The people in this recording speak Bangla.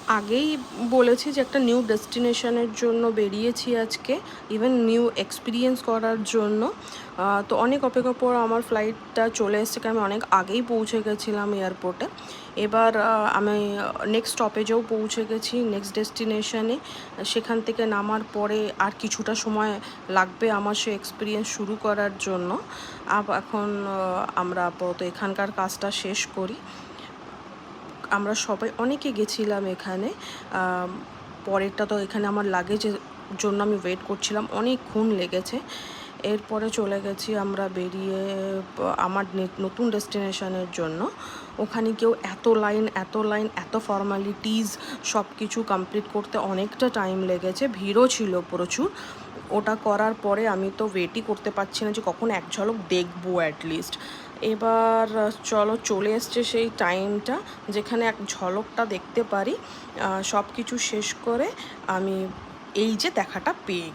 আগেই বলেছি যে একটা নিউ ডেস্টিনেশনের জন্য বেরিয়েছি আজকে, ইভেন নিউ এক্সপিরিয়েন্স করার জন্য। তো অনেক অপেক্ষার পর আমার ফ্লাইটটা চলে এসেছে, কারণ আমি অনেক আগেই পৌঁছে গেছিলাম এয়ারপোর্টে। এবার আমি নেক্সট স্টপেজেও পৌঁছে গেছি, নেক্সট ডেস্টিনেশনে। সেখান থেকে নামার পরে আর কিছুটা সময় লাগবে আমার সে এক্সপিরিয়েন্স শুরু করার জন্য। এখন আমরা আপাতত এখানকার কাজটা শেষ করি। আমরা সবাই অনেকে গেছিলাম এখানে। পরেরটা তো এখানে আমার লাগেজের জন্য আমি ওয়েট করছিলাম, অনেকক্ষণ লেগেছে। এরপরে চলে গেছি আমরা বেরিয়ে আমার নতুন ডেস্টিনেশনের জন্য। ওখানে কেউ এত লাইন এত লাইন এত ফর্মালিটিস সব কিছু কমপ্লিট করতে অনেকটা টাইম লেগেছে, ভিড়ও ছিল প্রচুর। ওটা করার পরে আমি তো ওয়েটই করতে পারছি না যে কখন এক ঝলক দেখবো অ্যাটলিস্ট। এবার চলো, চলে এসছে সেই টাইমটা যেখানে এক ঝলকটা দেখতে পারি। সব কিছু শেষ করে আমি এই যে দেখাটা পেয়ে গেছি।